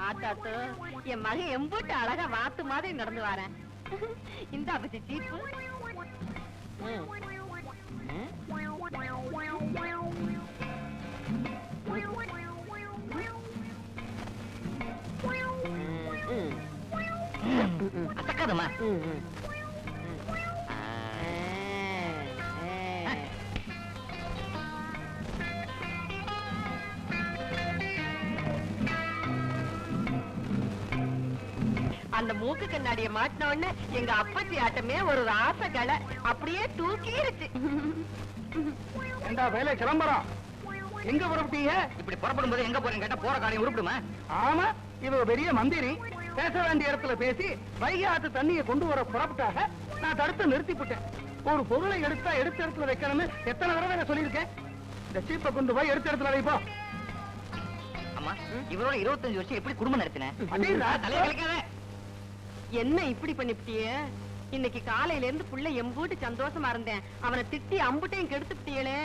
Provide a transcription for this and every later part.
ஆத்தாத்தோ என் மகன் எம்பூட்டு அழகா வாத்து மாதிரி நடந்து வரேன். இந்த அப்படி சீப்பு அசக்காதம்மா. அந்த மூக்கு கண்ணாடிய மாட்டின உடனே எங்க அப்பச்சி ஆட்டமே ஒரு ராசகலை அப்படியே தூக்கிருச்சு. ஏண்டா வேலை கிளம்புறோம், எங்க புறப்பட்டீங்க? இப்படி புறப்படும் போது எங்க போறீங்க கேட்டா போற காரியம் உருப்பிடுமா? ஆமா, இவ பெரிய மந்திரி, பேச வேண்டிய இடத்துல பேசி வைகை ஆத்து தண்ணியை கொண்டு வர புறப்பட்டாக நான் தடுத்து நிறுத்திவிட்டேன். ஒரு பொருளை எடுத்தா எடுத்த இடத்துல வைக்கணும்னு எத்தனை தடவை நான் சொல்லியிருக்கேன். இந்த சீப்பை கொண்டு போய் எடுத்த இடத்துல வைப்போ. அம்மா, இவரோட 25 வருஷம் எப்படி குடும்பம் நடத்தினேன்? என்ன இப்படி பண்ணிவிட்டிய? இன்னைக்கு காலையில இருந்து புள்ள எம்பூட்டு சந்தோஷமா இருந்தேன். அவனை திட்டி அம்புட்டையும் கெடுத்துட்டியலே.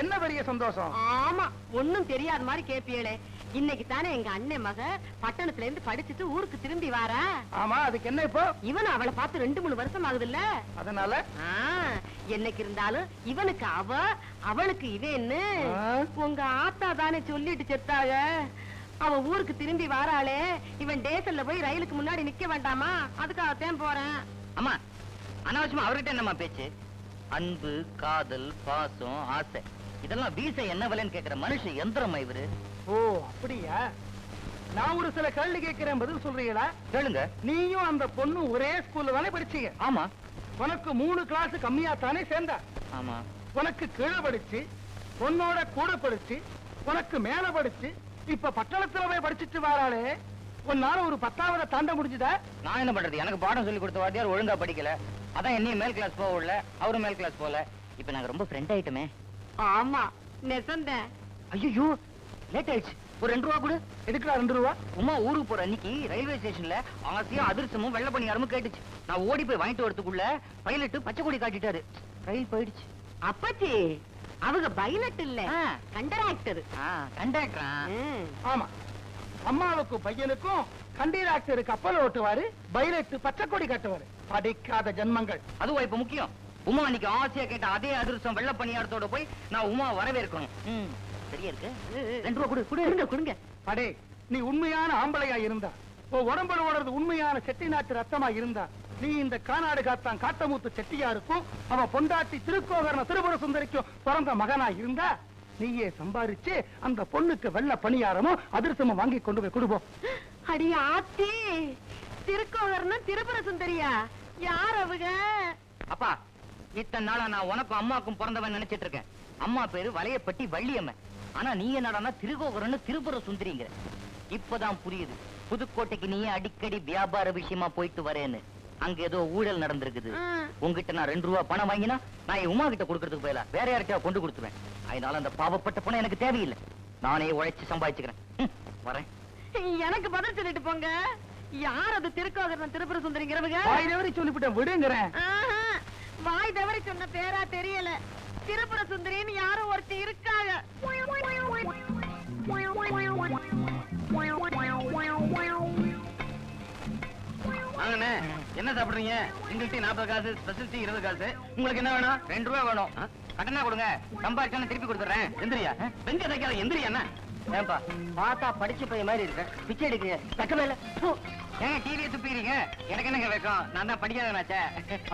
என்ன பெரிய சந்தோஷம்? ஆமா, ஒண்ணும் தெரியாத மாதிரி கேப்பியலே. இன்னைக்கு தானே எங்க அண்ணன் மக பட்டணத்துல இருந்து படிச்சுட்டு ஊருக்கு திரும்பி வாரா. ஆமா, அதுக்கு என்ன இப்போ? இவன் அவளை பார்த்து 2-3 வருஷம் ஆகுதுல்ல. அதனால என்னைக்கு இருந்தாலும் இவனுக்கு அவளுக்கு இவன்னு உங்க ஆத்தா தானே சொல்லிட்டு செத்தாக. அவன் ஊருக்கு திரும்பி வாராளே, இவன் டேசல்ல போய் ரயிலுக்கு முன்னாடி நிக்க வேண்டாமா? அதுக்காகத்தான் போறேன். அம்மா, அனாவசியமா அவர்கிட்ட என்னம்மா பேச்சு? அன்பு, காதல், பாசம், ஆசை இதெல்லாம் வீச என்ன விலைன்னு கேக்குற மனுஷன் எந்திரமா இவரு. ஓ அப்படியா? நான் ஒரு சில கேள்வி கேட்கிறேன், பதில் சொல்றீங்களா? கேளுங்க. நீயும் அந்த பொண்ணு ஒரே ஸ்கூல்ல தானே படிச்சீங்க? ஆமா. உனக்கு 3 கிளாஸ் கம்மியா தானே சேர்ந்தா? ஆமா. உனக்கு கீழே படிச்சு, பொண்ணோட கூட படிச்சு, உனக்கு மேல படிச்சு, இப்ப பட்டணத்துல போய் படிச்சுட்டு வராளே, உன்னால ஒரு 10வது தாண்ட முடிஞ்சுதா? நான் என்ன பண்றது? எனக்கு பாடம் சொல்லி கொடுத்த வாத்தியார் ஒழுங்கா படிக்கல, அதான் என்னையும் மேல் கிளாஸ் போக விடல, அவரும் மேல் கிளாஸ் போல. இப்ப நாங்க ரொம்ப ஃப்ரெண்ட் ஆயிட்டோமே. ஆமா, நெசந்தேன். ஐயோ, லேட் ஆயிடுச்சு. ஒரு 2 ரூபா கொடு. எதுக்குடா 2 ரூபா? உமா ஊருக்கு போற அன்னைக்கு ரயில்வே ஸ்டேஷன்ல ஆசையா அதிர்ஷ்டமும் வெள்ள பணியாரமும் கேட்டுச்சு. நான் ஓடி போய் வாங்கிட்டு வரதுக்குள்ள பைலட் பச்சை கொடி காட்டிட்டாரு. ரயில் போயிடுச்சு. அப்பச்சி, அவங்க பைலட் இல்ல, கண்டக்டர். கண்டக்டரா? ஆமா, அம்மாவுக்கும் பையனுக்கும் கண்டக்டர் கப்பல் ஓட்டுவாரு, பைலட் பச்சை கொடி கட்டுவாரு. படிக்காத ஜன்மங்கள். அதுவா இப்ப முக்கியம்? உமா அன்னைக்கு ஆசையா கேட்ட அதே அதிர்ஷ்டம் வெள்ள பணியாரத்தோட போய் நான் உமா வரவேற்கணும். சரியா இருக்கு. 2 ரூபா கொடு. கொடுங்க. அடே, நீ உண்மையான ஆம்பளையா இருந்தா, உன் உடம்புல ஓடுறது உண்மையான செட்டி நாட்டு ரத்தமா இருந்தா, நீ இந்த கானாடு காத்தான் காட்டமூத்து செட்டியாருக்கும் அவன் பொண்டாட்டி திருக்கோகரண திருபுர சுந்தரிக்கும் பிறந்த மகனா இருந்தா, நீயே சம்பாரிச்சு அந்த பொண்ணுக்கு வெள்ள பணியாரமும் அதிர்ஷ்டமும் வாங்கி கொண்டு போய் கொடுப்போம். அடி ஆத்தி, திருக்கோகரணம் திருபுர சுந்தரியா? யார் அவங்க? அப்பா, இத்தனை நாளா நான் உனக்கும் அம்மாக்கும் பிறந்தவன் நினைச்சிட்டு இருக்கேன். அம்மா பேரு வலையப்பட்டி வள்ளியம்மன். ஆனா நீ என்னடானா திருக்கோகரன்னு திருபுர சுந்தரிங்கிற. இப்பதான் புரியுது புதுக்கோட்டைக்கு நீயே அடிக்கடி வியாபார விஷயமா போயிட்டு வரேன்னு. அங்க ஏதோ ஊழல் நடந்திருக்குது. உங்ககிட்ட நான் 2 ரூபா பணம் வாங்கினா நான் என் உமா கிட்ட கொடுக்கறதுக்கு போயில வேற யார்கிட்ட கொண்டு கொடுத்துவேன். அதனால அந்த பாவப்பட்ட பணம் எனக்கு தேவையில்லை. நானே உழைச்சு சம்பாதிச்சுக்கிறேன். வரேன். எனக்கு பதில் சொல்லிட்டு போங்க. யார் அது திருக்கோகரணம் திருபுர சுந்தரிங்கிறவங்க? வாய் தவறி சொல்லிவிட்டேன், விடுங்கிறேன். வாய் தவறி சொன்ன பேரா தெரியல. திருபுர சுந்தரின்னு யாரும் ஒருத்தி இருக்காங்க. வாங்கண்ணே, என்ன சாப்பிடுறீங்க? சிங்கிள் டீ 40 காசு, ஸ்பெஷல் டீ 20 காசு. உங்களுக்கு என்ன வேணும்? 2 ரூபா வேணும். கட்டணா கொடுங்க, சம்பாதிச்சானே திருப்பி கொடுத்துறேன். எந்திரியா? பெஞ்ச தைக்காத, எந்திரியா? என்ன ஏன்பா பார்த்தா படிச்சு போய் மாதிரி இருக்க, பிச்சை எடுக்கிறீங்க, தக்கமே இல்ல. ஏங்க டிவியை துப்பிக்கிறீங்க? எனக்கு என்னங்க வைக்கும்? நான் தான் படிக்காதனாச்சே.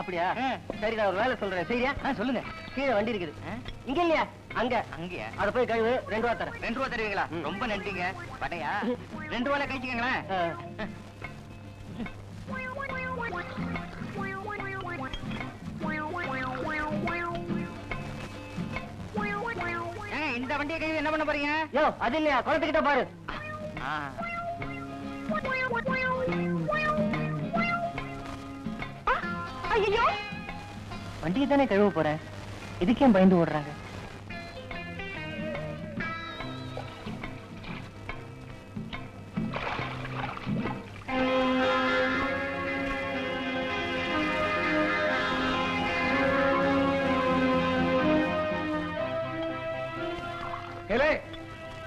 அப்படியா? சரி, நான் ஒரு வேலை சொல்றேன். சரியா? சொல்லுங்க. கீழே வண்டி இருக்குது. இங்க இல்லையா? அங்க. அங்கயா? அதை போய் கழுவு. 2 ரூபா தரேன். 2 ரூபா தருவீங்களா? ரொம்ப நன்றிங்க. படையா 2 ரூபால கழிச்சுக்கங்களேன். இந்த வண்டியை கழுவி என்ன பண்ண போறீங்க? யோ, அது இல்லையா, குளத்துக்கிட்ட பாரு. ஐயோ, வண்டியை தானே கழுவ போறேன், இதுக்கே பயந்து ஓடுறாங்க.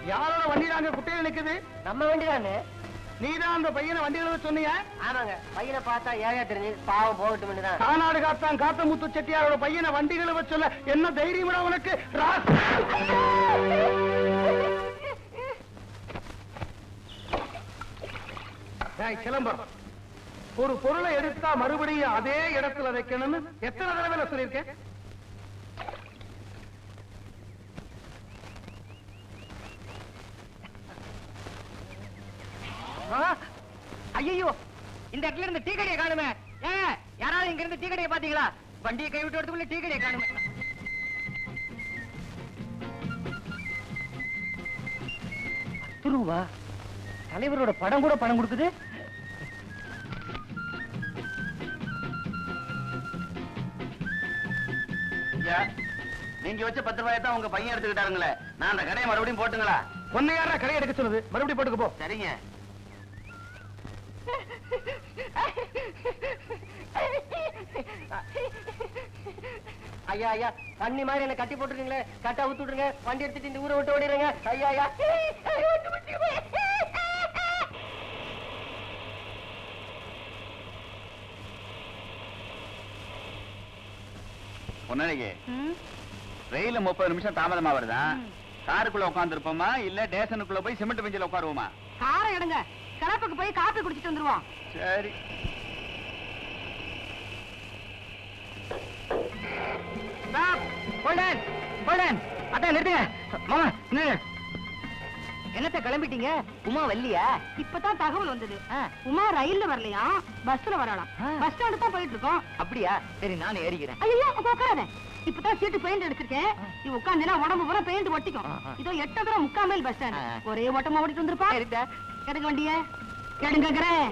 யாரோட வண்டி நாங்க குட்டையில நிக்குது? நம்ம வண்டி தானே. நீதான் அந்த பையனை வண்டியில சொன்னீங்க? ஆமாங்க, பையனை பார்த்தா ஏழையா தெரிஞ்சு பாவம் போகட்டும் தான். கானாடு காத்தான் காத்தமுத்து செட்டியாரோட பையனை வண்டிகளை சொல்ல என்ன தைரியம்டா உனக்கு? கிளம்புறோம். ஒரு பொருளை எடுத்தா மறுபடியும் அதே இடத்துல வைக்கணும்னு எத்தனை தடவை நான் சொல்லியிருக்கேன்? ஐயோ, இந்த இடத்துல இருந்து டீ கடையை காணுமே. யாராவது இங்க இருந்து டீ கடையை பாத்தீங்களா? வண்டியை கை விட்டு வரதுக்குள்ள டீ கடையை காணுமே. ரூபா தலைவரோட படம் கூட பணம் கொடுக்குது. நீங்க வச்ச 10 ரூபாய் தான் உங்க பையன் எடுத்துக்கிட்டாருங்களே. நான் அந்த கடையை மறுபடியும் போட்டுங்களா? ஒன்னு யாரா கடை எடுக்க சொல்லுது? மறுபடியும் போட்டுக்க போ. சரிங்க. ஐயா ஐயா, தண்ணி மாதிரி என்ன கட்டி போட்டுருக்கீங்களே, கட்ட ஊத்து விட்டுருங்க. வண்டி எடுத்துட்டு இந்த ஊரை விட்டு ஓடிடுங்க. ஐயா ஐயா. பொன்னழகி, ரயில 30 நிமிஷம் தாமதமா வருதா? காருக்குள்ள உட்கார்ந்து இருப்போமா இல்ல ஸ்டேஷனுக்குள்ள போய் சிமெண்ட் பெஞ்சில உட்காருவோமா? காரை எடுங்க, கிளப்புக்கு போய் காப்பி குடிச்சிட்டு வந்துருவோம். சரி. நிறுத்துங்க மாமா. என்னத்த கிளம்பிட்டீங்க? உமா வல்லியா? இப்பதான் தகவல் வந்தது. உமா ரயில்ல வரலையா, பஸ்ல வரலாம். பஸ் ஸ்டாண்டு தான் போயிட்டு இருக்கோம். அப்படியா? சரி, நான் ஏறிக்கிறேன். ஐயோ, உட்காராத. இப்பதான் சீட்டு பெயிண்ட் எடுத்திருக்கேன். நீ உட்கார்ந்தா உடம்பு பூரா பெயிண்ட் ஒட்டிக்கும். இதோ 8 தூரம் 3/4 மைல் பஸ் ஸ்டாண்ட். ஒரே ஓட்டமா ஓடிட்டு வந்திருப்பா. எடுங்க வண்டிய, எடுங்கறேன்.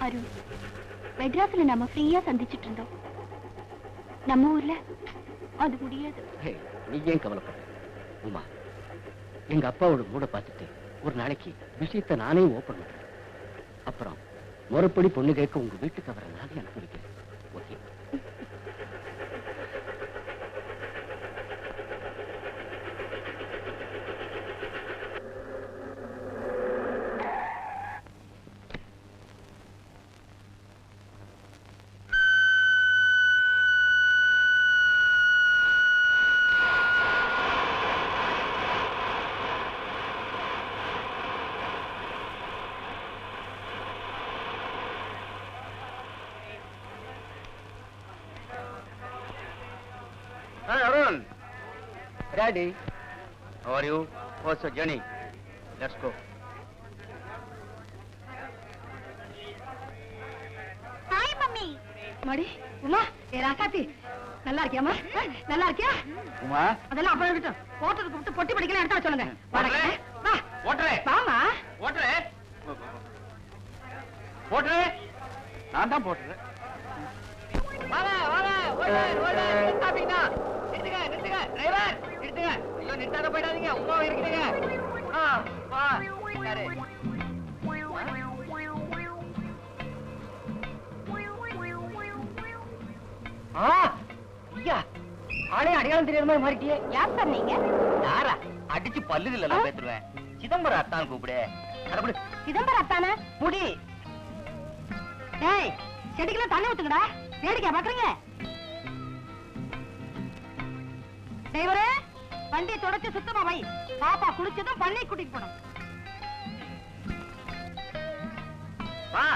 அருண், மெட்ராஸ்ல நம்ம ஃப்ரீயா சந்திச்சிட்டு இருந்தோம். நம்ம ஊர்ல அது முடியாது. நீ ஏன் கவலைப்படுற உமா? எங்க அப்பாவோட மூட பார்த்துட்டு ஒரு நாளைக்கு விஷயத்தை நானே ஓபன் பண்றேன். அப்புறம் முறைப்படி பொண்ணு கேட்க உங்க வீட்டுக்கு அவரை நானே அனுப்பி வைக்கிறேன். Okay? Hi, Arun. Daddy, how are you? What's your journey? Let's go. Hi mummy. மடி உமா, ஏ ராசாத்தி, நல்லா இருக்கியாமா? நல்லா இருக்கியா? உமா, அதெல்லாம் அப்புறம் இருக்கட்டும். போட்டதுக்கு விட்டு பொட்டி படிக்கலாம் எடுத்து சொல்லுங்க. ஓட்டுறே. வா ஓட்டுறே. வாமா. ஓட்டுறே. ஓட்டுறே. நான் தான் போட்டுறேன். வாங்க வாங்க, ஓட்டுறே. நிறுத்தாதீங்க. நிறுத்துங்க நிறுத்துங்க. டிரைவர் நிறுத்துங்க. ஐயோ, நிறுத்தாத போயிடாதீங்க. உமாவை இருக்குதுங்க. வா சரி. ஐயா, ஆளே அடையாளம் தெரியாத மாதிரி மாறிட்டியே. யார் சார் நீங்க? யாரா? அடிச்சு பல்லுகள் எல்லாம் பேத்துருவேன். சிதம்பரம் அத்தான் கூப்பிடு. கடவுள், சிதம்பரம் அத்தானே முடி. டேய், செடிக்கெல்லாம் தண்ணி ஊத்துங்கடா. வேடிக்கை பாக்குறீங்க? டிரைவரே, வண்டியை தொடச்சு சுத்தமா வை. பாப்பா குளிச்சதும் பண்ணை கூட்டிட்டு போனோம். வா.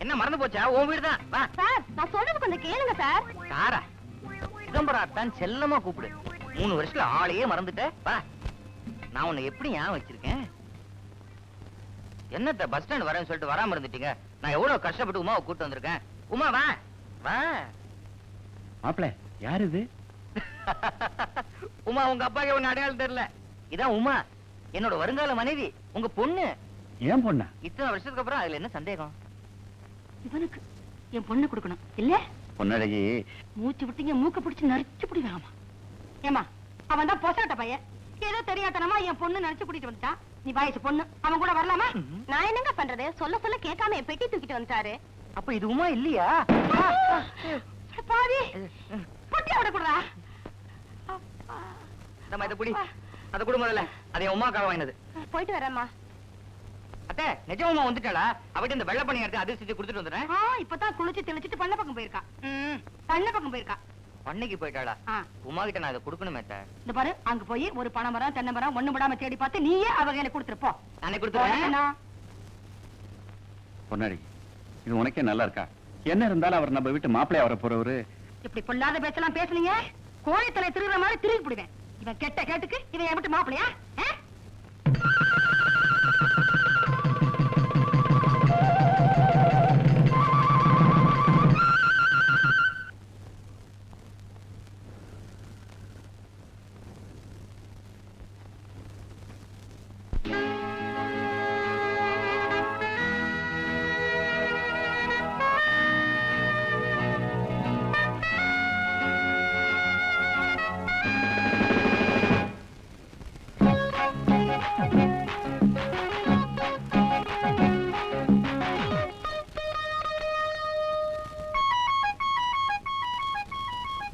என்ன மறந்து போச்சா? உன் வீடு தான். வா. சார், நான் சொல்றது கொஞ்சம் கேளுங்க சார். சாரா, சிதம்பரம் செல்லமா கூப்பிடு. 3 வருஷத்துல ஆளையே மறந்துட்ட. வா. நான் உன்னை எப்படி ஞாபகம் வச்சிருக்கேன்? என்னத்த பஸ் ஸ்டாண்ட் வரேன்னு சொல்லிட்டு வராம இருந்துட்டீங்க? நான் எவ்வளவு கஷ்டப்பட்டு உமாவை கூட்டு வந்திருக்கேன். உமா வா வா. மாப்பிள யாரு இது? உமா உங்க அப்பாக்கு ஒண்ணு அடையாளம் தெரியல. இதான் உமா, என்னோட வருங்கால மனைவி, உங்க பொண்ணு. ஏன் பொண்ணா? இத்தனை வருஷத்துக்கு அப்புறம் அதுல என்ன சந்தேகம்? இவனுக்கு என் பொண்ணு கொடுக்கணும் இல்ல? பொண்ணழகி, மூச்சு விட்டீங்க மூக்க பிடிச்சு நரிச்சு பிடிவாமா. ஏமா அவன் தான் பொசாட்ட பையன், ஏதோ தெரியாதனமா என் பொண்ணு நரிச்சு கூட்டிட்டு வந்துட்டான். நீ வயசு பொண்ணு, அவன் கூட வரலாமா? நான் என்னங்க பண்றது? சொல்ல சொல்ல கேட்காம என் பெட்டி தூக்கிட்டு வந்துட்டாரு. அப்ப இது உமா இல்லையா? பாவி பொட்டியா விடக்கூடாதா? நம்ம இதை புடி, அதை கொடு முதல்ல. அது என் உமாக்காக வாங்கினது. போயிட்டு வரேம்மா. அத்தை நிஜமா வந்துட்டாளா? அவட்ட இந்த வெள்ளை பண்ணி எடுத்து அதிர்ஷ்டத்தை கொடுத்துட்டு வந்துடுறேன். இப்பதான் குளிச்சு தெளிச்சிட்டு பண்ண பக்கம் போயிருக்கா. பண்ண பக்கம் போயிருக்கா. பண்ணைக்கு போயிட்டாளா? உமா கிட்ட நான் இதை கொடுக்கணுமே அத்தை. இந்த பாரு, அங்க போய் ஒரு பனை மரம் தென்னை மரம் ஒண்ணு விடாம தேடி பார்த்து நீயே அவங்க எனக்கு கொடுத்துருப்போ. நானே கொடுத்துறேன். பொண்ணழகி, இது உனக்கே நல்லா இருக்கா? என்ன இருந்தாலும் அவர் நம்ம வீட்டு மாப்பிள்ளையா வர போறவரு. இப்படி பொல்லாத பேச்செல்லாம் பேசுனீங்க, கோழித்தலை திருடுற மாதிரி திருப்பி விடுவேன். இவன் கெட்ட கேட்டுக்கு இவன் என் விட்டு மாப்பிளையா?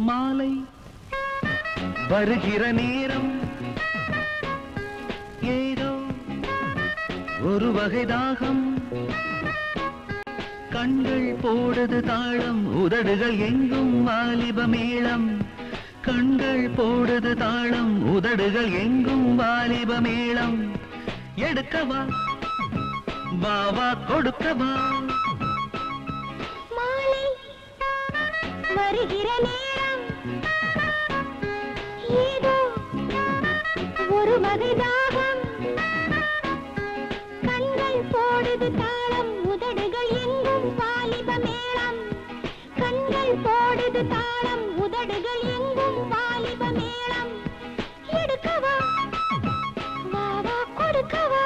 மாலை வருகிற நேரம் ஏதோ ஒரு வகை தாகம், கண்கள் போடுது தாளம், உதடுகள் எங்கும் வாலிப மேளம். கண்கள் போடுது தாளம், உதடுகள் எங்கும் வாலிப மேளம். எடுக்கவா பாவா கொடுக்கவா? மாலை வருகிற நேரம் ஏதோ ஒரு வகை தாகம், கண்கள் போடுது தாளம், உதடுகள் எங்கும் வாலிப மேளம். கண்கள் போடுது தாளம், உதடுகள் எங்கும் வாலிப மேளம். எடுக்கவா வாவா கொடுக்கவா?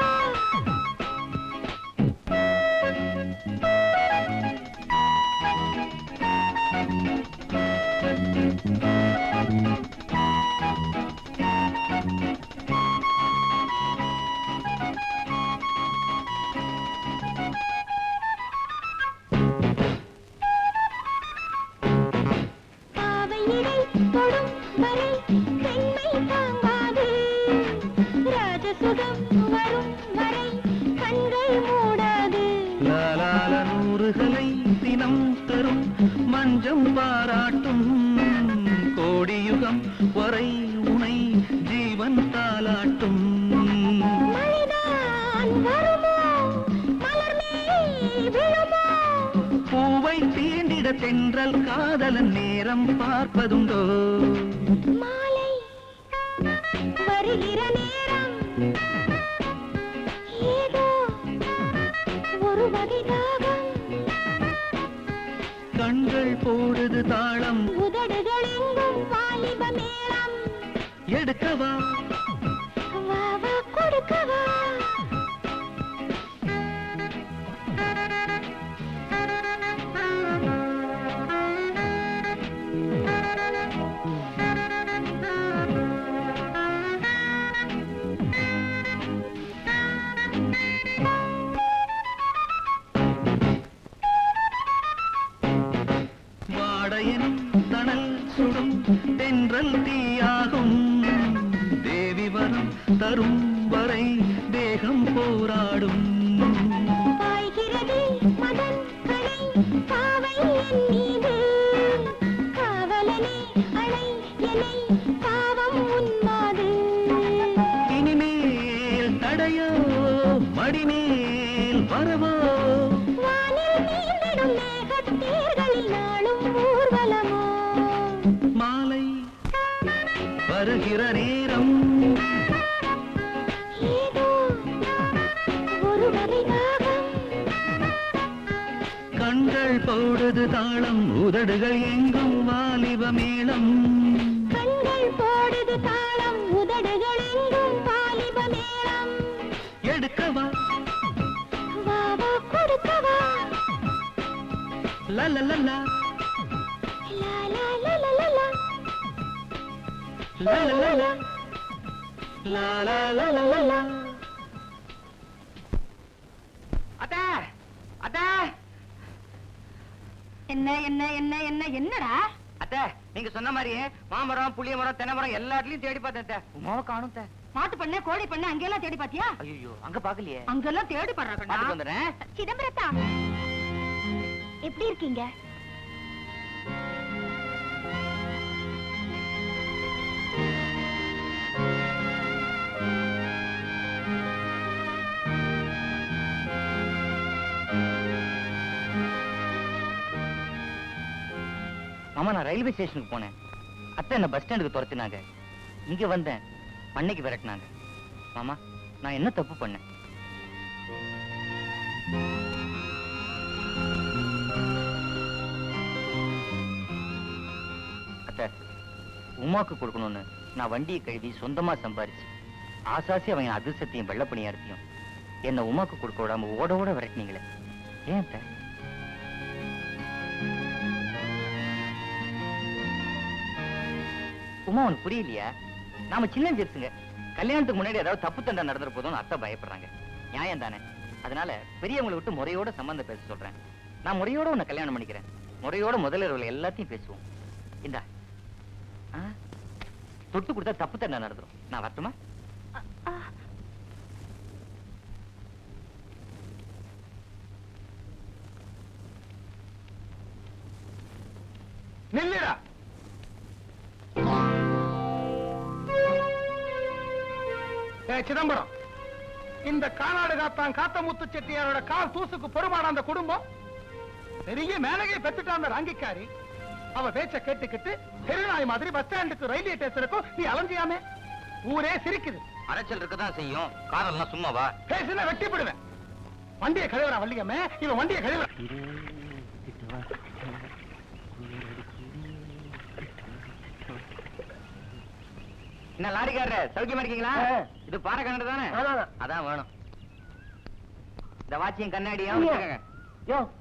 பாவையிடை தொடும் வரை பெண்மை தாங்காது, ராஜசுகம் வரும் வரை கண்கள் மூடாது. லாலால நூறுகளை தினம் தரும் மஞ்சம் பாராட்டும், கோடியுகம் வரை உனை ஜீவன் தாலாட்டும். மழைதான் வருமோ, மலர் மேல் விழுமோ? பூவை தீண்டிட தென்றல் காதலன் நேரம் பார்ப்பதுண்டோ? மாலை வருகிற நேரம் ஏதோ ஒரு வகை தாகம், கண்கள் போடுது தாளம், உதடுகள் எங்கும் வாலிப மேளம். எடுக்கவா வாவா கொடுக்கவா? வாடையனும் தணல் சுடும் தென்றல் தீயாகும், தேவி வரம் தரும் வரை தேகம் போராடும். பாய்கிறது மதன் கணை பாவை என் மீது, காவலனே அணை என்னை பாவம் உன்மாது. இனிமேல் தடையோ மடிமேல் வரவோ, வானில் நீந்திடும் மேகத்தேர்களில் நாளும் ஊர்வலமோ? மாலை வருகிற நேரம் ஏதோ ஒரு வகை தாகம், போடுது தாளம் உதடுகள் எங்கும் வாலிப மேளம் கண்கள் போடுது தாளம் உதடுகள் எங்கும் வாலிப மேளம் எடுக்கவா வாவா கொடுக்கவா லலலலா லா லா லா லா லா லா லலலலா லலலலா அத்தா அத்தா என்ன என்ன என்ன என்ன என்னடா அத்தா நீங்க சொன்ன மாதிரியே மாமரம் புளிய மரம் தென்னை மரம் எல்லா இடத்துலயும் தேடி பார்த்தேன் உமாவை காணும் அத்தை. மாட்டு பண்ண கோழி பண்ண அங்கெல்லாம் தேடி பாத்தியா ஐயோ அங்க பாக்கலையே அங்கெல்லாம் தேடி பாடுறாங்க பாத்துட்டு வந்துடுறேன். சிதம்பரத்தா எப்படி இருக்கீங்க மாமா நான் ரயில்வே ஸ்டேஷனுக்கு போனேன். அத்தை என்ன பஸ் ஸ்டாண்டுக்கு துரத்தினாங்க. இங்க வந்தேன், பண்ணைக்கு விரட்டினாங்க. மாமா நான் என்ன தப்பு பண்ணேன்? அத்தை உமாக்கு கொடுக்கணும்னு நான் வண்டியை கழுவி சொந்தமா சம்பாரிச்சு ஆசாசி அவன் அதிர்ஷ்டத்தையும் வெள்ளப்பணியாரத்தையும் என்ன உமாக்கு கொடுக்க விடாம ஓட ஓட விரட்டினீங்களே, ஏன் அத்தை? உமா உனக்கு புரியலையா? நாம சின்ன ஜெர்ஸுங்க. கல்யாணத்துக்கு முன்னாடி ஏதாவது தப்பு தண்டை நடந்துற போதும் அத்தை பயப்படுறாங்க. நியாயம் தானே? அதனால பெரியவங்களை விட்டு முறையோட சம்பந்தம் பேச சொல்றேன். நான் முறையோட உன்னை கல்யாணம் பண்ணிக்கிறேன். முறையோட முதலிரவுல எல்லாத்தையும் பேசுவோம். இந்தா தொட்டு கொடுத்தா தப்பு தண்டை நடந்துரும். நான் வரட்டுமா? நில்லுடா. சிதம்பரம், இந்த கானாடு காத்தான் காத்தமுத்து செட்டியாரோட கால் தூசுக்கு பொறுமான அந்த குடும்பம் பெரிய மேனகை பெற்றுட்டான். அந்த ராங்கிக்காரி அவ பேச்ச கேட்டுக்கிட்டு தெருநாய் மாதிரி பஸ் ஸ்டாண்டுக்கு ரயில்வே ஸ்டேஷனுக்கும் நீ அலைஞ்சியாமே. ஊரே சிரிக்குது. அரைச்சல் இருக்கதான் செய்யும். காரெல்லாம் சும்மாவா? பேசுனா வெட்டி போடுவேன். வண்டியை கழுவுறா வள்ளியம்மே, இவன் வண்டியை கழுவுற. என்ன லாரிக்காரர் சௌக்கியமா இருக்கீங்களா? இது பாறை கண்ணாடி தானே? அதான் வேணும். இந்த வாட்சியும் கண்ணாடியும்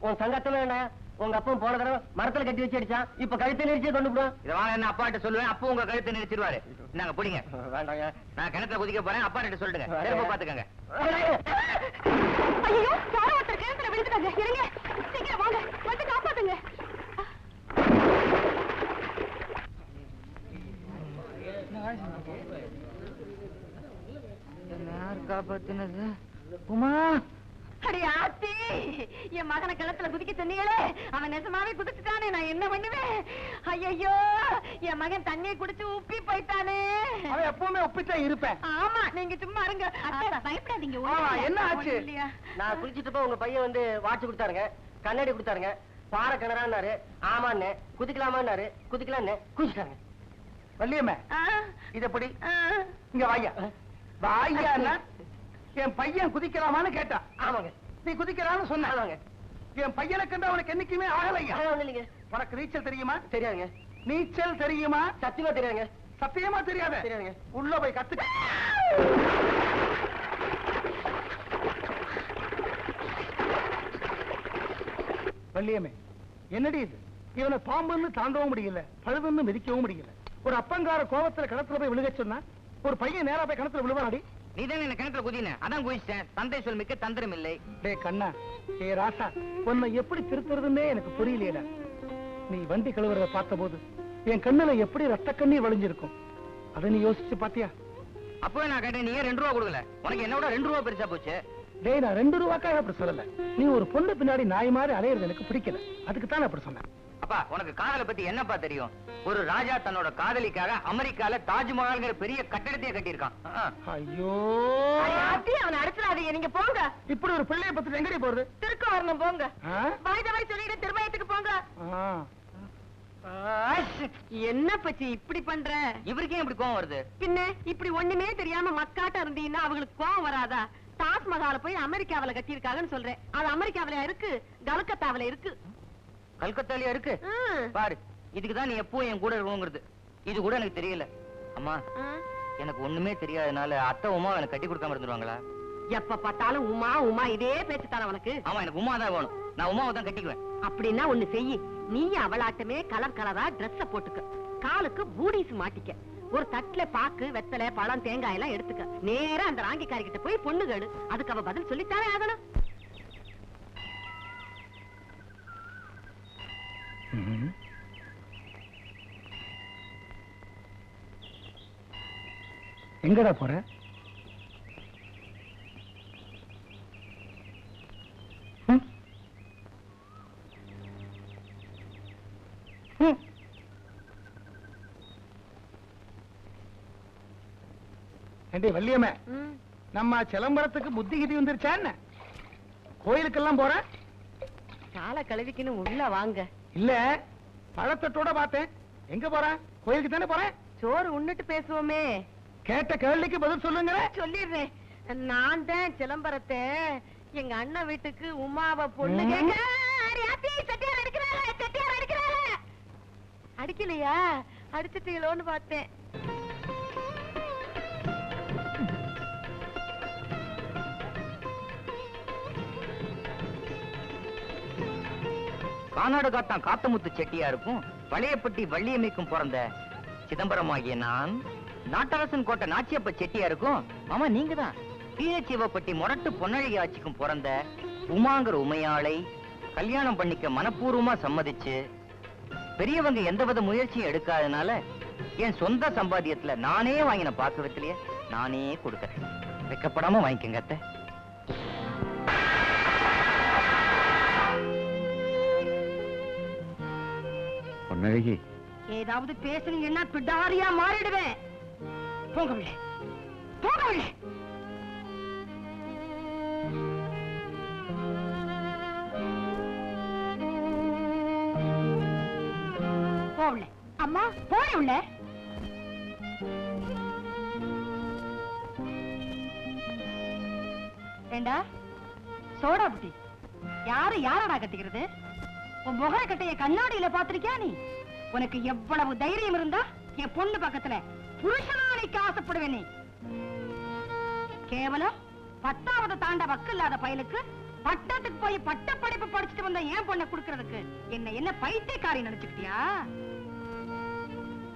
உன் சங்கத்துல என்ன? உங்க அப்பா போன தடவை மரத்துல கட்டி வச்சு அடிச்சான். இப்ப கழுத்தை நெரிச்சே கொண்டு போடும். இத வாங்க, என்ன அப்பாட்ட சொல்லுவேன். அப்போ உங்க கழுத்தை நெரிச்சிருவாரு. நாங்க பிடிங்க. வேண்டாங்க. நான் கிணத்துல குதிக்க போறேன். அப்பா கிட்ட சொல்லிடுங்க. திரும்ப பாத்துக்கங்க. ஐயோ யாரோ ஒருத்தர் கிணத்துல விழுந்துட்டாங்க. இருங்க சீக்கிரம் வாங்க வந்து காப்பாத்துங்க. யார் காப்பாத்தினது? உமா அடி ஆத்தி, என் மகனை கிணத்துல குதிக்க சொன்னீங்களே, அவன் நெசமாவே குதிச்சுட்டானே. நான் என்ன பண்ணுவேன்? ஐயோ என் மகன் தண்ணியை குடிச்சு உப்பி போயிட்டானே. அவன் எப்பவுமே ஒப்பித்தான் இருப்பேன். ஆமா நீங்க சும்மா இருங்க. பயப்படாதீங்க. என்ன ஆச்சு? நான் குளிச்சிட்டு போய் உங்க பையன் வந்து வாட்ச் கொடுத்தாருங்க, கண்ணாடி கொடுத்தாருங்க. பாறை கிணறான்னாரு. ஆமான்னு குதிக்கலாமான்னாரு. குதிக்கலான்னு குதிச்சிட்டாங்க. வள்ளியம்மே, இத படி. இங்க வாயா. வாயா. என் பையன் குதிக்கலாமான்னு கேட்டான். ஆமாங்க. நீ குதிக்கலாம்னு சொன்ன. ஆமாங்க. என் பையனை கண்டு அவனுக்கு என்னைக்குமே ஆகலையா? இல்லைங்க. உனக்கு நீச்சல் தெரியுமா? தெரியாதுங்க. நீச்சல் தெரியுமா? சத்தியமா தெரியாதுங்க. சத்தியமா தெரியாத? தெரியாதுங்க. உள்ள போய் கத்துக்க. வள்ளியம்மே, என்னடி இது? இவனை பாம்புன்னு தாண்டவும் முடியல, பழுதுன்னு மிதிக்கவும் முடியல. ஒரு அப்பங்கார கோபத்துல கிணத்துல போய் விழுக சொன்னா ஒரு பையன் நேரா போய் கிணத்துல விழுவாடி. நீ தானே என்ன கிணத்துல குதின? அதான் குதிச்சிட்டேன். தந்தை சொல் மிக்க தந்திரம் இல்லை. டே கண்ணா, ஏ ராசா, உன்னை எப்படி திருத்துறதுன்னே எனக்கு புரியலையடா. நீ வண்டி கழுவுறத பார்த்த போது என் கண்ணுல எப்படி ரத்த கண்ணீர் வழிஞ்சிருக்கும். அதை நீ யோசிச்சு பாத்தியா? அப்பவே நான் கேட்டேன், நீ 2 ரூபா கொடுக்கல. உனக்கு என்னோட 2 ரூபா பெருசா போச்சு. டேய், நான் 2 ரூபாய்க்காக அப்படி சொல்லல. நீ ஒரு பொண்ணு பின்னாடி நாய் மாதிரி அலையிறது எனக்கு பிடிக்கல. அதுக்கு தான் அப்படி சொன்னேன். அப்பா உனக்கு காதலை பத்தி என்னப்பா தெரியும்? ஒரு ராஜா தன்னோட காதலிக்காக அமெரிக்கால தாஜ்மஹால்ங்கிற பெரிய கட்டடத்தையே கட்டியிருக்கான். ஐயோ, அவனை அடிச்சிடாதீங்க. நீங்க போங்க. இப்படி ஒரு பிள்ளைய பத்தி எங்கடி போறது? திருக்க வரணும். போங்க. ஆ? வாய்தவாய் சொல்லிட்டு திருமயத்துக்கு போங்க. ஆ. என்ன பச்சி இப்படி பண்ற? இவருக்கே இப்படி கோவம் வருது? பின்ன இப்படி ஒண்ணுமே தெரியாம மக்காட்ட இருந்தீங்கன்னா அவங்களுக்கு கோவம் வராதா? தாஜ்மஹால போய் அமெரிக்காவில கட்டியிருக்காங்கன்னு சொல்றேன். அது அமெரிக்காவில இருக்கு, கல்கத்தாவில இருக்கு. கல்கத்தாலியா இருக்கு பாரு. இதுக்குதான் நீ எப்பவும் என் கூட இருக்கணுங்கிறது. இது கூட எனக்கு தெரியல. அம்மா, எனக்கு ஒண்ணுமே தெரியாதனால அத்தை உமா எனக்கு கட்டி கொடுக்காம இருந்துருவாங்களா? எப்ப பார்த்தாலும் உமா உமா இதே பேச்சு தானே உனக்கு? ஆமா, எனக்கு உமா தான் வேணும். நான் உமாவை தான் கட்டிக்குவேன். அப்படின்னா ஒண்ணு செய்யி, நீ அவளாட்டமே கலர் கலரா ட்ரெஸ்ஸ போட்டுக்க, காலுக்கு பூடிஸ் மாட்டிக்க, ஒரு தட்டுல பாக்கு வெத்தலை பழம் தேங்காய் எல்லாம் எடுத்துக்க, நேரா அந்த ராங்கிக்காரி கிட்ட போய் பொண்ணு கேளு. அதுக்கு அவ பதில் சொல்லித்தானே ஆகணும். எங்கடா போற? ஏண்டி வள்ளியம்மே, நம்ம சிலம்பரத்துக்கு புத்தி கிதி வந்துருச்சா என்ன? கோயிலுக்கெல்லாம் போற? காலை கழுவிக்கணும், உள்ள வாங்க. இல்ல, பழத்தட்டோட பார்த்தேன். எங்க போற? கோயிலுக்கு தானே போறேன். சோறு உண்ணுட்டு பேசுவோமே. கேட்ட கேள்விக்கு பதில் சொல்லுங்க. சொல்லிடுறேன். நான் தான் சிலம்பரத்தை எங்க அண்ணன் வீட்டுக்கு உமாவை பொண்ணு கேட்க. அடிக்கலையா? அடிச்சிட்டீங்களோன்னு பார்த்தேன். கானாடுகாத்தான் காத்தமுத்து செட்டியாருக்கும் வளையப்பட்டி வள்ளியம்மைக்கும் பிறந்த சிதம்பரமாகிய நான், நாட்டரசன் கோட்டை நாச்சியப்ப செட்டியாருக்கும் மாமா நீங்க தான் சிவப்பட்டி மொரட்டு பொன்னழகி ஆட்சிக்கும் பிறந்த உமாங்கிற உமையாளை கல்யாணம் பண்ணிக்க மனப்பூர்வமா சம்மதிச்சு, பெரியவங்க எந்தவித முயற்சியும் எடுக்காதனால என் சொந்த சம்பாத்தியத்துல நானே வாங்கின பாக்குவத்திலேயே நானே கொடுக்கறேன். வெக்கப்படாம வாங்கிக்கங்க அத்தை. பொன்னழகி, ஏதாவது பேசுனீங்கன்னா பிடாரியா மாறிடுவேன். போகவில்லை, போகவில்லை. போகல அம்மா, போன உள்ள. ஏண்டா சோடா புட்டி, யாரு யாரடா கட்டிக்கிறது? உன் முகர கட்டைய கண்ணாடியில பாத்திருக்கியா நீ? உனக்கு எவ்வளவு தைரியம் இருந்தா என் பொண்ணு பக்கத்துல புருஷனானிக்கு ஆசைப்படுவேன் நீ? கேவலம் 10வது தாண்ட வக்கு இல்லாத பயலுக்கு பட்டத்துக்கு போய் பட்ட படிப்பு படிச்சுட்டு வந்த ஏன் பொண்ணை குடுக்கறதுக்கு என்ன பைத்தியக்காரி நினைச்சுக்கிட்டியா?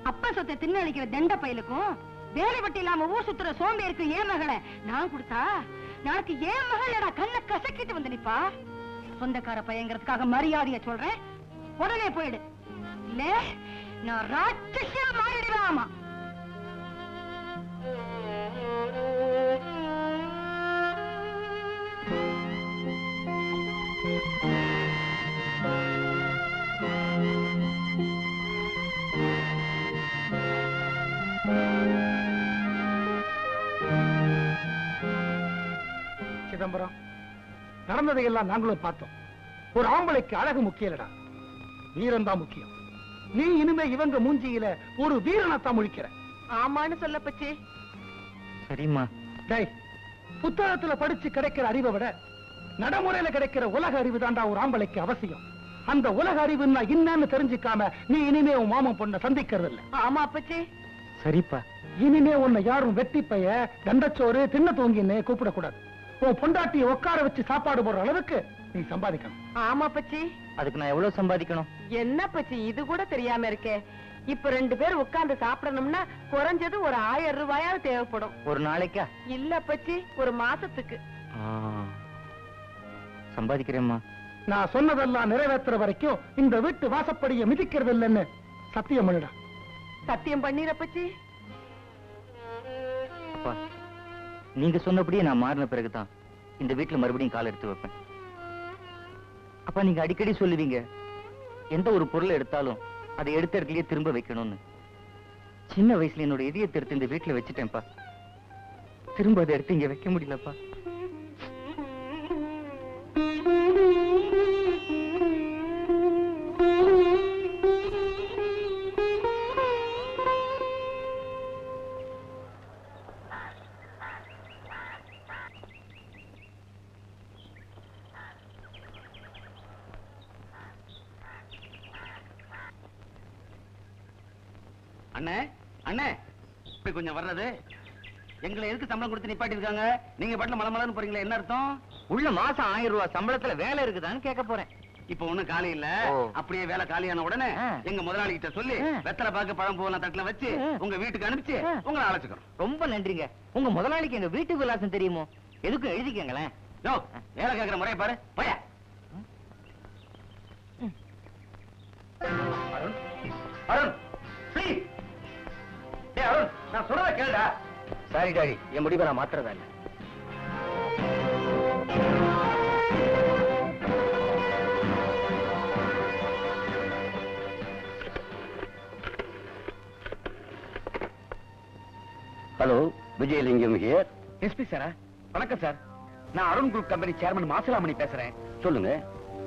அப்ப சொத்தை தின்னு அழிக்கிற தண்ட பயலுக்கும் வேலை வெட்டி இல்லாம ஊர் சுத்துற சோம்பேருக்கு ஏன் மகளை நான் கொடுத்தா நாளைக்கு ஏன் மகளடா கண்ணை கசக்கிட்டு வந்து நிப்பா. சொந்தக்கார பையங்கிறதுக்காக மரியாதைய சொல்றேன், உடனே போயிடு. இல்ல நான் ராட்சசியா மாறிடுவேன். சிதம்பரம், நடந்ததையெல்லாம் நாங்களும் பார்த்தோம். ஒரு ஆம்பளைக்கு அழகு முக்கியலடா, வீரம் தான் முக்கியம். நீ இனிமே இவங்க மூஞ்சியில ஒரு வீரனத்தான் முழிக்கிற. ஆமான்னு சொல்ல பச்சி. சரிம்மா. டேய், புத்தகத்துல படிச்சு கிடைக்கிற அறிவை விட நடைமுறையில கிடைக்கிற உலக அறிவு தாண்டா ஒரு ஆம்பளைக்கு அவசியம். அந்த உலக அறிவுன்னா என்னன்னு தெரிஞ்சுக்காம நீ இனிமே உன் மாமன் பொண்ணை சந்திக்கிறது இல்ல. ஆமா அப்பச்சி. சரிப்பா. இனிமே உன்னை யாரும் வெட்டி பைய தண்டச்சோறு தின்ன தூங்கின்னு கூப்பிடக்கூடாது. உன் பொண்டாட்டியை உட்கார வச்சு சாப்பாடு போடுற அளவுக்கு நீ சம்பாதிக்கணும். ஆமா பச்சி. அதுக்கு நான் எவ்வளவு சம்பாதிக்கணும்? என்ன பச்சி இது கூட தெரியாம இருக்கே? இப்ப 2 பேர் உட்கார்ந்து சாப்பிடணும்னா குறைஞ்சது ஒரு 1000 ரூபாயாவது தேவைப்படும். ஒரு நாளைக்கா? இல்ல பச்சி, ஒரு மாசத்துக்கு. சம்பாதிக்கிறேம்மா. நான் சொன்னதெல்லாம் நிறைவேற்றுற வரைக்கும் இந்த வீட்டு வாசப்படியை மிதிக்கிறது இல்லைன்னு சத்தியம் பண்ணிடா. சத்தியம் பண்ணிர பச்சி. அப்பா, நீங்க சொன்னபடியே நான் மாறின பிறகுதான் இந்த வீட்டுல மறுபடியும் கால் எடுத்து வைப்பேன். அப்பா, நீங்க அடிக்கடி சொல்லுவீங்க எந்த ஒரு பொருளை எடுத்தாலும் அதை எடுத்த இடத்துலயே திரும்ப வைக்கணும்னு. சின்ன வயசுல என்னோட இதயத்தை எடுத்து இந்த வீட்டுல வச்சுட்டேன்ப்பா. திரும்ப அதை எடுத்து இங்க வைக்க முடியலப்பா. அண்ணே அண்ணே இப்படி கொஞ்சம் வர்றது எங்களை எதுக்கு சம்பளம் கொடுத்து நிப்பாட்டி இருக்காங்க? நீங்க பாட்டுல மலமலன்னு போறீங்களா? என்ன அர்த்தம்? உள்ள மாசம் 1000 ரூபாய் சம்பளத்துல வேலை இருக்குதான்னு கேட்க போறேன். இப்ப ஒண்ணும் காலி இல்ல. ஓ. அப்படியே வேலை காலியான உடனே எங்க முதலாளி கிட்ட சொல்லி வெத்தலை பாக்கு பழம் பூவெல்லாம் தட்டுல வச்சு உங்க வீட்டுக்கு அனுப்பிச்சு உங்களை அழைச்சுக்கிறோம். ரொம்ப நன்றிங்க. உங்க முதலாளிக்கு எங்க வீட்டு விலாசம் தெரியுமோ? எதுக்கும் எழுதிக்கங்களேன். யோ, வேலை கேட்கிற முறையை பாரு. போயா. அருண், அருண், please. டேய் அருண், நான் சொல்றத கேளுடா. சாரி டாடி, என் முடிவை நான் மாத்துறதா இல்ல. Hello, Vijayalingam here. எஸ்பி சாரா? வணக்கம் சார். நான் Arun group company chairman Masilamani பேசுறேன். சொல்லுங்க.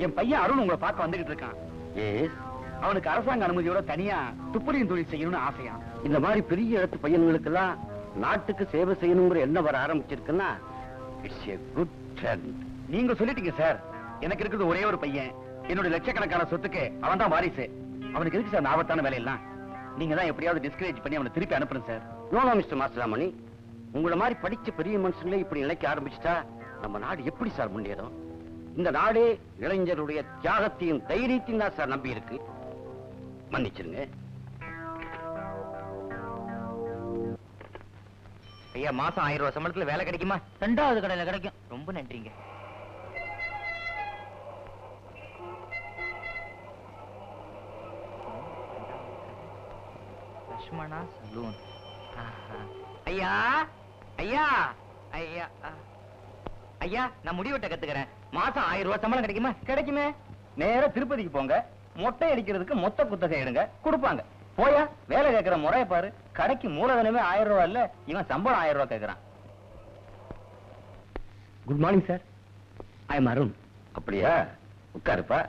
என் பையன் அருண் உங்களை பார்க்க வந்துகிட்டு இருக்கான். எஸ். அவனுக்கு அரசாங்க அனுமதியோட தனியா துப்புரியும் தொழில் செய்யணும்னு ஆசையா. இந்த மாதிரி பெரிய இடத்து பையன்களுக்கெல்லாம் நாட்டுக்கு சேவை செய்யணுங்கிற எண்ணம் வர ஆரம்பிச்சிருக்குன்னா இட்ஸ் எ குட் ட்ரெண்ட். நீங்க சொல்லிட்டீங்க சார். எனக்கு இருக்கிறது ஒரே ஒரு பையன். என்னோட லட்சக்கணக்கான சொத்துக்கு அவன் தான் வாரிசு. அவனுக்கு எதுக்கு சார் ஆபத்தான வேலையெல்லாம்? நீங்க தான் எப்படியாவது டிஸ்கரேஜ் பண்ணி அவனை திருப்பி அனுப்புறேன் சார். நோ மிஸ்டர் மாசிலாமணி, உங்களை மாதிரி படிச்ச பெரிய மனுஷங்களே இப்படி நினைக்க ஆரம்பிச்சுட்டா நம்ம நாடு எப்படி சார் முன்னேறும்? இந்த நாடே இளைஞருடைய தியாகத்தையும் தைரியத்தையும் தான் சார் நம்பி இருக்கு. மன்னிச்சிருங்க. ஐயா, மாசம் 1000 ரூபாய் சம்பளத்துல வேலை கிடைக்குமா? 2வது கடையில கிடைக்கும். ரொம்ப நன்றிங்க. லட்சுமணா சலூன். ஐயா ஐயா ஐயா ஐயா, நான் முடிவெட்ட கத்துக்கிறேன். மாசம் 1000 ரூபாய் சம்பளம் கிடைக்குமா? கிடைக்குமே. நேரா திருப்பதிக்கு போங்க. மொட்டை அடிக்கிறதுக்கு மொத்த குத்தகை எடுங்க, கொடுப்பாங்க. போயா, வேலை கேட்கிற முறைய பாரு. கடைக்கு மூலதனமே 1000 ரூபாய் இல்ல, இவன் சம்பளம் 1000 ரூபாய் கேட்கிறான். Good morning sir. I am Arun. அப்படியா? உட்காருப்பா.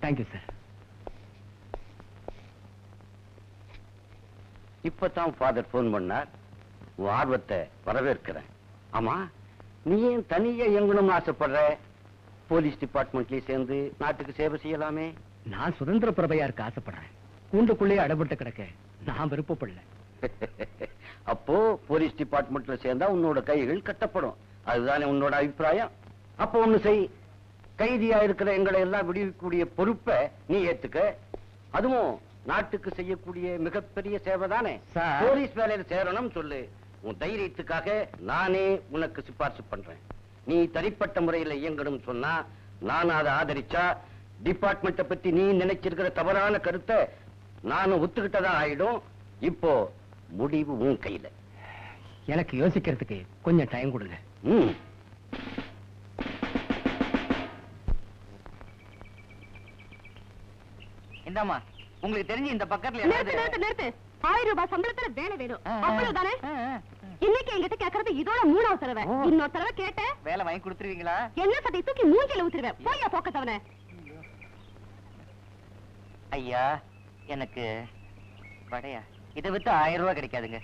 Thank you sir. இப்பதான் ஃபாதர் போன் பண்ணார். உன் ஆர்வத்தை வரவேற்கிறேன். ஆமா, நீ ஏன் தனியா இயங்கணும்னு ஆசைப்படுற? போலீஸ் டிபார்ட்மெண்ட்லயே சேர்ந்து நாட்டுக்கு சேவை செய்யலாமே. நான் சுதந்திர பிரபையா இருக்க ஆசைப்படுறேன். கூண்டுக்குள்ளே அடப்பட்டு கிடக்க நான் விருப்பப்படல. அப்போ போலீஸ் டிபார்ட்மெண்ட்ல சேர்ந்தா உன்னோட கைகள் கட்டப்படும். அதுதானே உன்னோட அபிப்பிராயம்? அப்போ ஒண்ணு செய். கைதியா இருக்கிற எங்களை எல்லாம் விடுவிக்கக்கூடிய பொறுப்பை நீ ஏத்துக்க. அதுவும் நாட்டுக்கு செய்யக்கூடிய மிகப்பெரிய சேவை தானே. சார். போலீஸ் வேலையில சேரணும் சொல்லு. உன் தைரியத்துக்காக நானே உனக்கு சிபாரிசு பண்றேன். நீ தனிப்பட்ட முறையில இயங்கணும் சொன்னா நான் அதை ஆதரிச்சா டிபார்ட்மெண்ட்டை பத்தி நீ நினைச்சிருக்கிற தவறான கருத்தை நானும் ஒத்துக்கிட்டதா ஆயிடும். இப்போ முடிவு உன் கையில. எனக்கு யோசிக்கிறதுக்கு கொஞ்சம் டைம் கொடுங்க. ம். இந்தாமா, உங்களுக்கு தெரிஞ்சு இந்த பக்கத்துல நிறுத்து நிறுத்து நிறுத்து. 1000 ரூபாய் சம்பளத்துல வேலை வேணும், அவ்வளவுதானே? இன்னைக்கு என்கிட்ட கேக்குறது இதோட 3வது தடவை. இன்னொரு தடவை கேட்ட வேலை வாங்கி கொடுத்துருவீங்களா? என்ன சட்டை தூக்கி மூஞ்சில ஊத்துருவேன். போயா போக்கத்தவன. ஐயா, எனக்கு வடையா இதை வித்து 1000 ரூபாய் கிடைக்காதுங்க.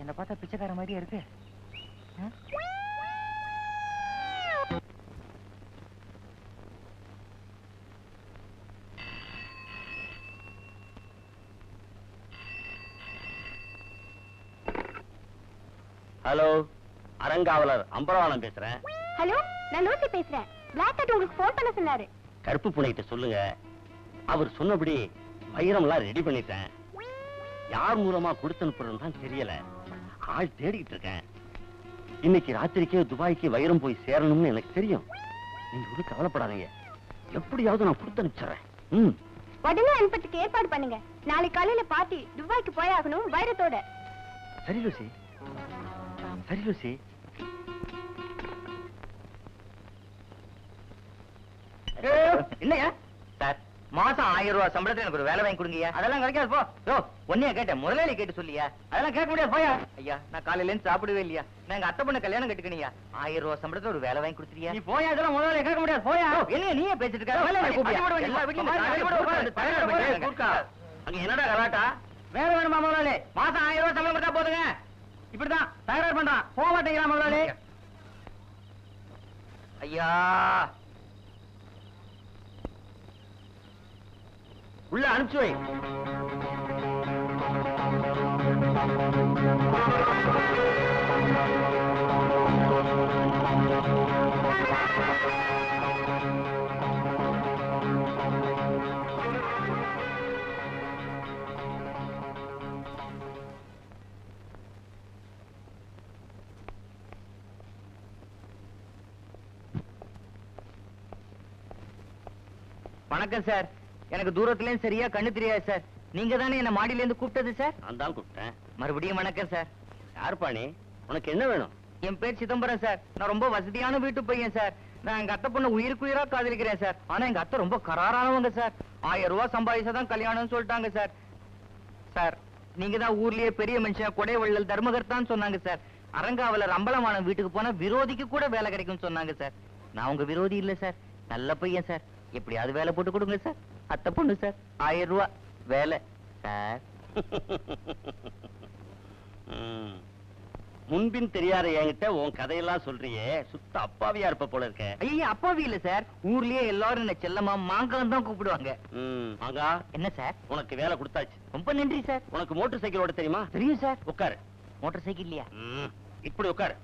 என்ன பார்த்தா பிச்சைக்கார மாதிரியா இருக்கு. ஹலோ, அரங்காவலர் அம்பரவாளம் பேசுறேன். ஹலோ, நான் லூசி பேசுறேன். பிளாக் டாட் உங்களுக்கு போன் பண்ண சொன்னாரு. கருப்பு பூனைகிட்ட சொல்லுங்க, அவர் சொன்னபடி வைரம் எல்லாம் ரெடி பண்ணிட்டேன். யார் மூலமா கொடுத்து அனுப்புறதுன்னு தான் தெரியல. ஆள் தேடிக்கிட்டு இருக்கேன். இன்னைக்கு ராத்திரிக்கே துபாய்க்கு வைரம் போய் சேரணும்னு எனக்கு தெரியும். நீங்க ஒன்றும் கவலைப்படாதீங்க. எப்படியாவது நான் கொடுத்து அனுப்பிச்சுறேன். உடனே அனுப்பத்துக்கு ஏற்பாடு பண்ணுங்க. நாளைக்கு காலையில பார்ட்டி துபாய்க்கு போயாகணும் வைரத்தோட. சரி லூசி, சரி லூசி. இல்லையா சார், மாசம் 1000 ரூபாய் சம்பளத்துல எனக்கு ஒரு வேலை வாங்கி கொடுங்கய்யா. அதெல்லாம் கிடைக்காது போ. யோ, ஒன்னையா கேட்டேன், முதலாளி கேட்டு சொல்லியா. அதெல்லாம் கேட்க முடியாது, போயா. ஐயா, நான் காலையில இருந்து சாப்பிடவே இல்லையா. நான் எங்க அத்தை பொண்ணு கல்யாணம் கட்டுக்கணியா. 1000 ரூபாய் சம்பளத்துல ஒரு வேலை வாங்கி கொடுத்துறியா? நீ போயா, இதெல்லாம் முதலாளி கேட்க முடியாது, போயா. என்ன நீயே பேசிட்டு இருக்க? அங்க என்னடா கலாட்டா? வேலை வேணுமா முதலாளி? மாசம் 1000 ரூபாய் சம்பளம் கொடுத்தா போதுங்க. இப்படிதான் தகராறு பண்றான். போக மாட்டேங்கிறான் முதலாளி. ஐயா, உள்ள அனுப்பிச்சு வை. வணக்கம் சார். எனக்கு தூரத்துலயும் சரியா கண்ணு தெரியாது சார். நீங்க தானே என்ன மாடியில இருந்து கூப்பிட்டது சார்? நான் தான் கூப்பிட்டேன். மறுபடியும் வணக்கம் சார். யாருப்பா நீ? உனக்கு என்ன வேணும்? என் பேர் சிதம்பரம் சார். நான் ரொம்ப வசதியான வீட்டு பையன் சார். நான் எங்க அத்தை பொண்ணு உயிருக்குயிரா காதலிக்கிறேன் சார். ஆனா எங்க அத்தை ரொம்ப கராரானவங்க சார். 1000 ரூபாய் சம்பாதிச்சாதான் கல்யாணம்னு சொல்லிட்டாங்க சார். சார், நீங்க தான் ஊர்லயே பெரிய மனுஷன் கொடைவள்ளல் தர்மகர்த்தான்னு சொன்னாங்க சார். அரங்காவலர் அம்பலமான வீட்டுக்கு போனா விரோதிக்கு கூட வேலை கிடைக்கும்னு சொன்னாங்க சார். நான் உங்க விரோதி இல்ல சார். நல்ல பையன் சார். எப்படியாவது வேலை போட்டு கொடுங்க சார். அத்தை பொண்ணு சார். 1000 ரூபாய் வேலை சார். முன்பின் தெரியாத என்கிட்ட உன் கதையெல்லாம் சொல்றியே, சுத்த அப்பாவியா இருப்ப போல இருக்க. ஐயா, அப்பாவி இல்ல சார். ஊர்லயே எல்லாரும் என்ன செல்லமா மாங்கான்னு தான் கூப்பிடுவாங்க. ஆகா, என்ன சார்? உனக்கு வேலை கொடுத்தாச்சு. ரொம்ப நன்றி சார். உனக்கு மோட்டார் சைக்கிள் ஓட்ட தெரியுமா? தெரியும் சார். உட்காரு. மோட்டார் சைக்கிள் இல்லையா? இப்படி உட்காரு.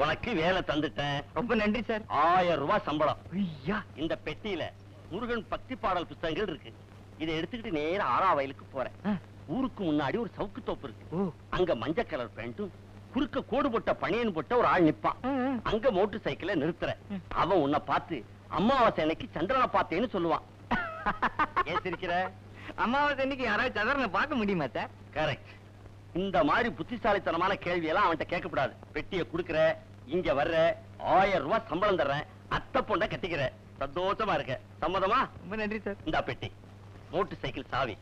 உனக்கு வேலை தந்துட்டேன். ரொம்ப நன்றி சார். 1000 ரூபாய் சம்பளம். ஐயா, இந்த பெட்டியில முருகன் பக்தி பாடல் புத்தகங்கள் இருக்கு. இதை எடுத்துக்கிட்டு நேரா ஆறா வயலுக்கு போறேன். ஊருக்கு முன்னாடி ஒரு சவுக்கு தோப்பு இருக்கு. அங்க மஞ்சள் கலர் பேண்ட்டும் குறுக்க கோடு போட்ட பனியன் போட்ட ஒரு ஆள் நிப்பான். அங்க மோட்டார் சைக்கிளை நிறுத்துற. அவன் உன்னை பார்த்து அமாவாசை அன்னைக்கு சந்திரனை பார்த்தேன்னு சொல்லுவான். ஏன் சிரிக்கிற? அமாவாசை அன்னைக்கு யாராவது சந்திரனை பார்க்க முடியுமா சார்? கரெக்ட். இந்த மாதிரி புத்திசாலித்தனமான கேள்வி எல்லாம் அவன்கிட்ட கேட்கக்கூடாது. பெட்டியை குடுக்கற, இங்க வர்ற, 1000 ரூபாய் சம்பளம் தர்றேன், அத்தை பொண்ணை கட்டிக்கிற, சந்தோஷமா இருக்க. சம்மதமா? ரொம்ப நன்றி சார். இந்த பெட்டி, மோட்டார் சைக்கிள் சாவி.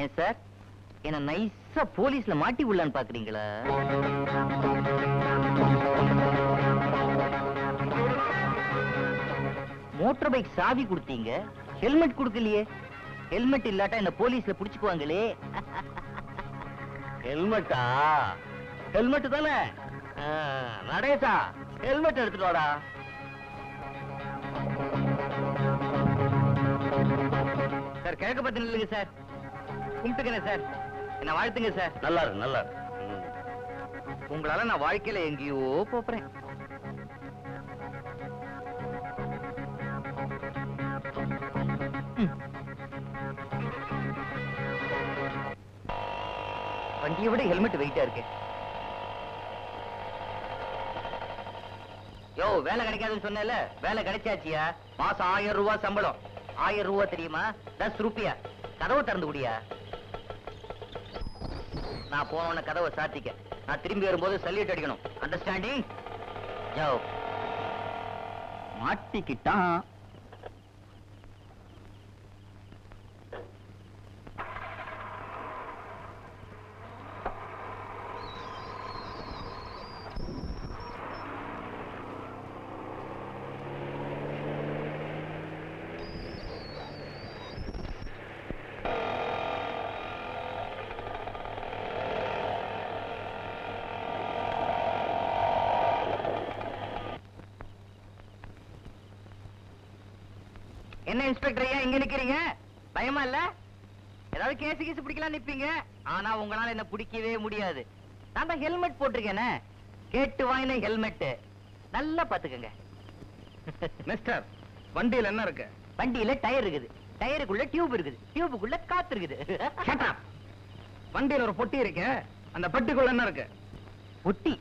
ஏன் சார், என்ன நைஸா போலீஸ்ல மாட்டி விடலான்னு பாக்குறீங்களா? மோட்டார் பைக் சாவி கொடுத்தீங்க, ஹெல்மெட் கொடுக்கலையே. ஹெல்மெட் இல்லாட்டா என்ன போலீஸ்ல புடிச்சுக்குவாங்களே. ஹெல்மெட்டா? ஹெல்மெட் தானே? நடேசா, ஹெல்மெட் எடுத்துட்டு வாடா. சார், கிழக்கு பத்தி நில்லுங்க சார். கும்பிட்டுக்கிறேன் சார். என்ன வாழ்த்துங்க சார். நல்லா இருக்கு, நல்லா இருக்கு. உங்களால நான் வாழ்க்கையில எங்கேயோ போறேன். வண்டியை விட ஹெல்மெட் வெயிட்டா இருக்கு. யோ, வேலை கிடைக்காதுன்னு சொன்னேல, வேலை கிடைச்சாச்சியா? மாசம் 1000 ரூபாய் சம்பளம். 1000 ரூபாய் தெரியுமா? 10 ரூபாயா? கதவை திறந்து குடியா. நான் போன கதவை சாத்திக்க. நான் திரும்பி வரும்போது சல்யூட் அடிக்கணும். அண்டர்ஸ்டாண்டிங்? யோ, மாட்டிக்கிட்டான். என்ன இன்ஸ்பெக்டர் ஐயா இங்க நிக்கிறீங்க? பயமா இல்ல? ஏதாவது கேஸ் கீஸ் பிடிக்கலாம் நிப்பீங்க. ஆனா உங்களால என்ன பிடிக்கவே முடியாது. நான் தான் ஹெல்மெட் போட்டிருக்கேனே. கேட்டு வாங்கின ஹெல்மெட். நல்லா பாத்துக்கங்க. மிஸ்டர், வண்டியில என்ன இருக்கு? வண்டியில டயர் இருக்குது. டயருக்குள்ள டியூப் இருக்குது. டியூபுக்குள்ள காத்து இருக்குது. Shut up. வண்டியில ஒரு பொட்டி இருக்கு. அந்த பெட்டிக்குள்ள என்ன இருக்கு? பொட்டி?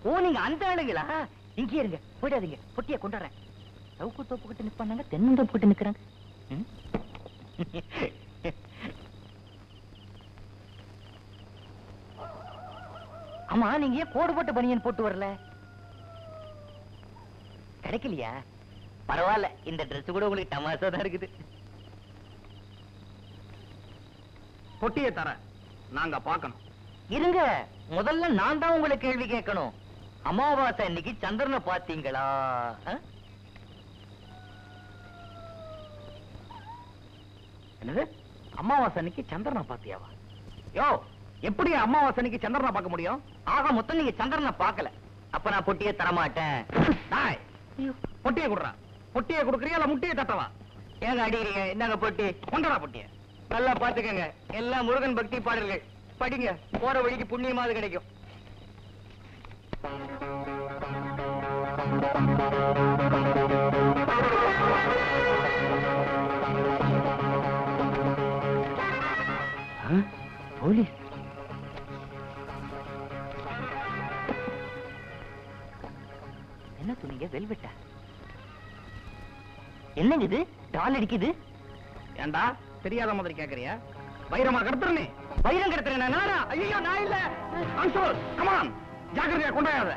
ஓ, நீங்க அந்த ஆளுங்களா? இங்கே இருங்க, போயிடாதீங்க. பொட்டியை கொண்டாடுறேன். சவுக்கு தோப்பு கிட்ட நிப்பாங்க, தென்னந்தோப்பு கிட்ட நிக்கிறாங்க. ஆமா, நீங்க ஏன் கோடு போட்ட பனியன் போட்டு வரல? கிடைக்கலையா? பரவாயில்ல, இந்த Dress கூட உங்களுக்கு தமாசா தான் இருக்குது. பொட்டியை தர நாங்க பார்க்கணும். இருங்க, முதல்ல நான் தான் உங்களை கேள்வி கேட்கணும். அமாவாசை இன்னைக்கு சந்திரனை பாத்தீங்களா? என்னது? அமாவாசை அன்னைக்கு சந்திரனை பாத்தியாவா? யோ, எப்படி அமாவாசை அன்னைக்கு சந்திரனை பார்க்க முடியும்? ஆக மொத்தம் நீங்க சந்திரனை பார்க்கல. அப்ப நான் பொட்டியை தரமாட்டேன். டாய், பொட்டியை குடுறா. பொட்டியை குடுக்கறியா இல்ல முட்டியை தட்டவா? ஏங்க அடிக்கிறீங்க? என்னங்க பொட்டி? கொண்டடா பொட்டியை. நல்லா பாத்துக்கங்க, எல்லாம் முருகன் பக்தி பாடல்கள். படிங்க, போற வழிக்கு புண்ணியமாவது கிடைக்கும். போலீஸ். என்ன துணிங்க? வெல்வெட்டா? என்னங்க இது? டால் அடிக்குது. ஏண்டா தெரியாத மாதிரி கேக்குறியா? வைரமா கடத்துறனே? வைரம் கிடத்துறேன் நானா? ஐயோ, நான் இல்ல. அன்சோல், கம் ஆன். ஜாக்கிரதையா கொண்டாயாத.